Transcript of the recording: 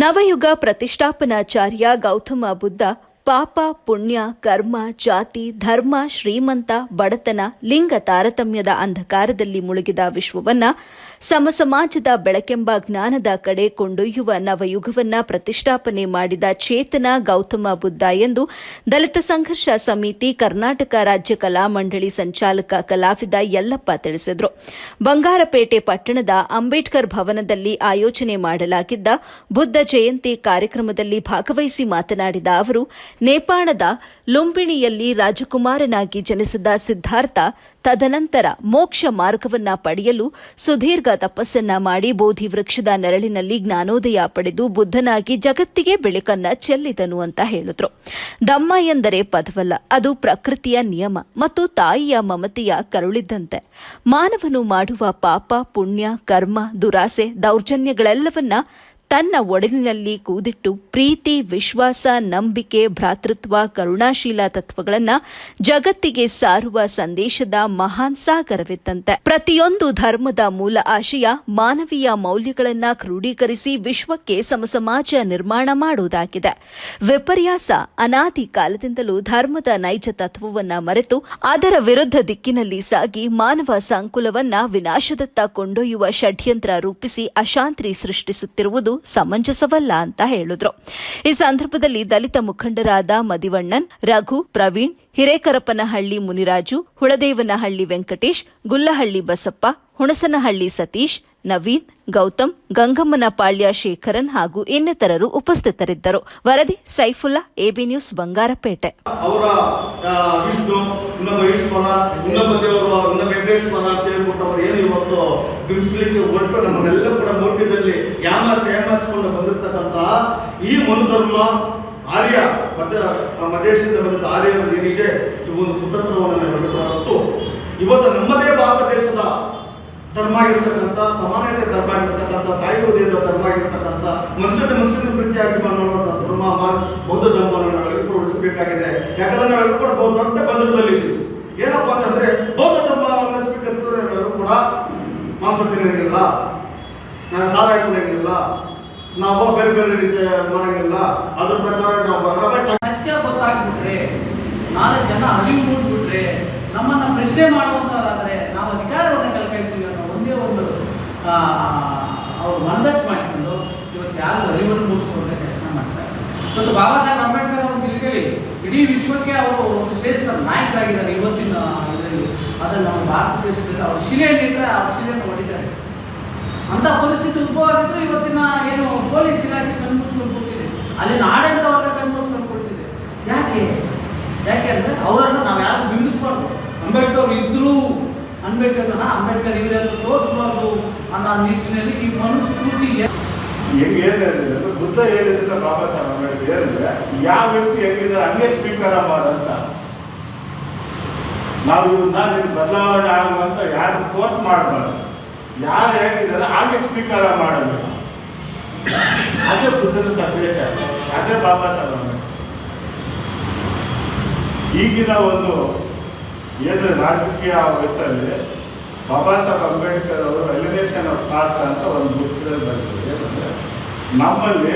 ನವಯುಗ ಪ್ರತಿಷ್ಠಾಪನಾಚಾರ್ಯ ಗೌತಮ ಬುದ್ಧ ಪಾಪ ಪುಣ್ಯ ಕರ್ಮ ಜಾತಿ ಧರ್ಮ ಶ್ರೀಮಂತ ಬಡತನ ಲಿಂಗ ತಾರತಮ್ಯದ ಅಂಧಕಾರದಲ್ಲಿ ಮುಳುಗಿದ ವಿಶ್ವವನ್ನ ಸಮಸಮಾಜದ ಬೆಳಕೆಂಬ ಜ್ಞಾನದ ಕಡೆ ಕೊಂಡೊಯ್ಯುವ ನವಯುಗವನ್ನ ಪ್ರತಿಷ್ಠಾಪನೆ ಮಾಡಿದ ಚೇತನ ಗೌತಮ ಬುದ್ಧ ಎಂದು ದಲಿತ ಸಂಘರ್ಷ ಸಮಿತಿ ಕರ್ನಾಟಕ ರಾಜ್ಯ ಕಲಾಮಂಡಳಿ ಸಂಚಾಲಕ ಕಲಾವಿದ ಯಲ್ಲಪ್ಪ ತಿಳಿಸಿದರು. ಬಂಗಾರಪೇಟೆ ಪಟ್ಟಣದ ಅಂಬೇಡ್ಕರ್ ಭವನದಲ್ಲಿ ಆಯೋಜನೆ ಮಾಡಲಾಗಿದ್ದ ಬುದ್ಧ ಜಯಂತಿ ಕಾರ್ಯಕ್ರಮದಲ್ಲಿ ಭಾಗವಹಿಸಿ ಮಾತನಾಡಿದ ಅವರು, ನೇಪಾಳದ ಲುಂಬಿಣಿಯಲ್ಲಿ ರಾಜಕುಮಾರನಾಗಿ ಜನಿಸಿದ ಸಿದ್ಧಾರ್ಥ ತದನಂತರ ಮೋಕ್ಷ ಮಾರ್ಗವನ್ನ ಪಡೆಯಲು ಸುದೀರ್ಘ ತಪಸ್ಸನ್ನ ಮಾಡಿ ಬೋಧಿ ವೃಕ್ಷದ ನೆರಳಿನಲ್ಲಿ ಜ್ಞಾನೋದಯ ಪಡೆದು ಬುದ್ಧನಾಗಿ ಜಗತ್ತಿಗೆ ಬೆಳಕನ್ನ ಚೆಲ್ಲಿದನು ಅಂತ ಹೇಳಿದ್ರು. ದಮ್ಮ ಎಂದರೆ ಪದವಲ್ಲ, ಅದು ಪ್ರಕೃತಿಯ ನಿಯಮ ಮತ್ತು ತಾಯಿಯ ಮಮತೆಯ ಕರುಳಿದ್ದಂತೆ. ಮಾನವನು ಮಾಡುವ ಪಾಪ ಪುಣ್ಯ ಕರ್ಮ ದುರಾಸೆ ದೌರ್ಜನ್ಯಗಳೆಲ್ಲವನ್ನ ತನ್ನ ಒಡಲಿನಲ್ಲಿ ಕೂದಿಟ್ಟು ಪ್ರೀತಿ ವಿಶ್ವಾಸ ನಂಬಿಕೆ ಭ್ರಾತೃತ್ವ ಕರುಣಾಶೀಲ ತತ್ವಗಳನ್ನು ಜಗತ್ತಿಗೆ ಸಾರುವ ಸಂದೇಶದ ಮಹಾನ್ ಸಾಗರವಿದ್ದಂತೆ. ಪ್ರತಿಯೊಂದು ಧರ್ಮದ ಮೂಲ ಆಶಯ ಮಾನವೀಯ ಮೌಲ್ಯಗಳನ್ನು ಕ್ರೋಢೀಕರಿಸಿ ವಿಶ್ವಕ್ಕೆ ಸಮಸಮಾಜ ನಿರ್ಮಾಣ ಮಾಡುವುದಾಗಿದೆ. ವಿಪರ್ಯಾಸ ಅನಾದಿ ಕಾಲದಿಂದಲೂ ಧರ್ಮದ ನೈಜ ತತ್ವವನ್ನ ಮರೆತು ಅದರ ವಿರುದ್ಧ ದಿಕ್ಕಿನಲ್ಲಿ ಸಾಗಿ ಮಾನವ ಸಂಕುಲವನ್ನ ವಿನಾಶದತ್ತ ಕೊಂಡೊಯ್ಯುವ ಷಡ್ಯಂತ್ರ ರೂಪಿಸಿ ಅಶಾಂತಿ ಸೃಷ್ಟಿಸುತ್ತಿರುವುದು ಸಮಂಜಸವಲ್ಲ ಅಂತ ಹೇಳಿದ್ರು. ಈ ಸಂದರ್ಭದಲ್ಲಿ ದಲಿತ ಮುಖಂಡರಾದ ಮದಿವಣ್ಣನ್, ರಘು, ಪ್ರವೀಣ್, ಹಿರೇಕರಪನಹಳ್ಳಿ ಮುನಿರಾಜು, ಹುಳದೇವನಹಳ್ಳಿ ವೆಂಕಟೇಶ್, ಗುಲ್ಲಹಳ್ಳಿ ಬಸಪ್ಪ, ಹುಣಸನಹಳ್ಳಿ ಸತೀಶ್, ನವೀನ್, ಗೌತಮ್, ಗಂಗಮ್ಮನಪಾಳ್ಯ ಶೇಖರನ್ ಹಾಗೂ ಇನ್ನಿತರರು ಉಪಸ್ಥಿತರಿದ್ದರು. ವರದಿ ಸೈಫುಲ್ಲಾ, ಎಬಿ ನ್ಯೂಸ್, ಬಂಗಾರಪೇಟೆ. ಅವರ ವಿಷ್ಣು ಇನ್ನೊಬ್ಬ ಈಶ್ವರ ಇನ್ನೊಬ್ಬ ದೇವರು ಇನ್ನೊಬ್ಬ ವೆಂಕಟೇಶ್ವರ ಅಂತ ಹೇಳ್ಬಿಟ್ಟು ಅವರು ಏನು ಇವತ್ತು ಬಿಡಿಸ್ಲಿಕ್ಕೆ ಹೊರಟು ನಮ್ಮನ್ನೆಲ್ಲ ಕೂಡ ಮೌಢ್ಯದಲ್ಲಿ ಯಾಮಾರಿಸಿಕೊಂಡು ಬಂದಿರ್ತಕ್ಕಂತಹ ಈ ಮನುಧರ್ಮ ಆರ್ಯ ಮದೇಶದಿಂದ ಬಂದ ಆರ್ಯರು ಏನಿದೆ ಒಂದು ಕುತಂತ್ರವನ್ನು ಹೊರಟು ಇವತ್ತು ನಮ್ಮದೇ ಭಾರತ ದೇಶದ ಧರ್ಮ ಆಗಿರ್ತಕ್ಕಂಥ ಸಮಾನತೆ ಧರ್ಮ ಆಗಿರ್ತಕ್ಕಂಥ ತಾಯಿಯ ಧರ್ಮ ಆಗಿರ್ತಕ್ಕಂಥ ಮನುಷ್ಯನ ಪ್ರೀತಿಯಾಗಿ ಮಾಡುವಂಥ ಧರ್ಮ ಬೌದ್ಧ ಧರ್ಮವನ್ನು ನಾವು ಉಳಿಸಬೇಕಾಗಿದೆ. ಯಾಕಂದ್ರೆ ನಾವೆಲ್ಲರೂ ಕೂಡ ದೊಡ್ಡ ಬಂಧನದಲ್ಲಿದ್ದೀವಿ. ಏನಪ್ಪ ಅಂತಂದ್ರೆ ಬೌದ್ಧ ಧರ್ಮವನ್ನು ಸ್ವೀಕರಿಸಿದ್ರೆ ನಾವೆಲ್ಲರೂ ಕೂಡ ಮಾಂಸ ತಿನ್ನಂಗಿಲ್ಲ, ನಾವು ಸಾರಾಯ ಕುಡಿಯಂಗಿಲ್ಲ, ನಾವು ಬೇರೆ ಬೇರೆ ರೀತಿ ಮಾಡಂಗಿಲ್ಲ. ಅದ್ರ ಪ್ರಕಾರ ನಾವು ಸತ್ಯ ಗೊತ್ತಾಗ್ಬಿಟ್ರೆ 4 ಜನ ಅರಿವು ಮೂಡ್ಬಿಟ್ರೆ ನಮ್ಮನ್ನ ಪ್ರಶ್ನೆ ಮಾಡುವಂತವರಾದ್ರೆ ನಾವು ಅಧಿಕಾರವನ್ನು ಕಲ್ಕೊಳ್ತೀವಿ ಅನ್ನೋ ಒಂದೇ ಒಂದು ಅವ್ರು ಮನದಟ್ಟು ಮಾಡಿಕೊಂಡು ಇವತ್ತು ಯಾರು ಅರಿವನ್ನು ಮೂಡಿಸ್ಕೊಂಡ ಕೆಲಸ ಮಾಡ್ತಾರೆ. ಇವತ್ತು ಬಾಬಾ ಸಾಹೇಬ್ ಅಂಬೇಡ್ಕರ್ ಅವರು ತಿಳ್ಕೊಳ್ಳಿ, ಇಡೀ ವಿಶ್ವಕ್ಕೆ ಅವರು ಒಂದು ಶ್ರೇಷ್ಠ ನಾಯಕರಾಗಿದ್ದಾರೆ ಇವತ್ತಿನ ಇದರಲ್ಲಿ. ಅದನ್ನು ನಮ್ಮ ಭಾರತ ದೇಶದಲ್ಲಿ ಅವ್ರ ಶಿಲೆಯನ್ನಿಟ್ಟರೆ ಅವ್ರ ಶಿಲೆಯನ್ನು ಹೊಡಿತಾರೆ. ಅಂಥ ಪರಿಸ್ಥಿತಿ ಉದ್ಭವ ಆಗಿದ್ರು ಇವತ್ತಿನ ಏನು ಪೊಲೀಸ್ ಇಲಾಖೆ ಕಣ್ಮುಚ್ಕೊಂಡು ಕೊಡ್ತಿದೆ, ಅಲ್ಲಿನ ಆಡಳಿತ ವರ್ಗ ಕಣ್ಮುಚ್ಕೊಂಡು ಕೊಡ್ತಿದೆ. ಯಾಕೆ ಅಂದರೆ ಅವರನ್ನು ನಾವು ಯಾರು ಬಿಂಬಿಸ್ಬಾರ್ದು. ಅಂಬೇಡ್ಕರ್ ಇದ್ರು, ಅಂಬೇಡ್ಕರ್ ಇವರೆಲ್ಲ ತೋರಿಸಬಾರ್ದು ಅನ್ನೋ ನಿಟ್ಟಿನಲ್ಲಿ ಈ ಮನುಸ್ಮೃತಿ ಹೇಳಿದ್ರೆ ಬುದ್ಧ ಹೇಳಿದ್ರೆ ಬಾಬಾ ಸಾಹೇಬ್ ಅಂಬೇಡ್ಕರ್ ಹೇಳಿದ್ರೆ ಯಾವ ವ್ಯಕ್ತಿ ಹೆಂಗಿದ್ರೆ ಹಂಗೆ ಸ್ವೀಕಾರ ಮಾಡಂತ. ನಾವು ಇವನ್ನ ಬದಲಾವಣೆ ಆಗುವಂತ ಯಾರು ಫೋರ್ಸ್ ಮಾಡಬಾರ್ದು. ಯಾರು ಹೇಳಿದ್ದಾರೆ ಹಾಗೆ ಸ್ವೀಕಾರ ಮಾಡಬೇಕು. ಅದೇ ಬುದ್ಧನ ಸಂದೇಶ, ಅದೇ ಬಾಬಾ ಸಾಹೇಬ್ ಅಂಬೇಡ್ಕರ್. ಈಗಿನ ಒಂದು ಏನು ರಾಜಕೀಯ ವಯಸ್ಸಲ್ಲಿ ಬಾಬಾ ಸಾಹೇಬ್ ಅಂಬೇಡ್ಕರ್ ಅವರು ಎಲಿನೇಷನ್ ಆಫ್ ಕಾಸ್ಟ್ ಅಂತ ಒಂದು ಪುಸ್ತಕದಲ್ಲಿ ಬರ್ತದೆ. ನಮ್ಮಲ್ಲಿ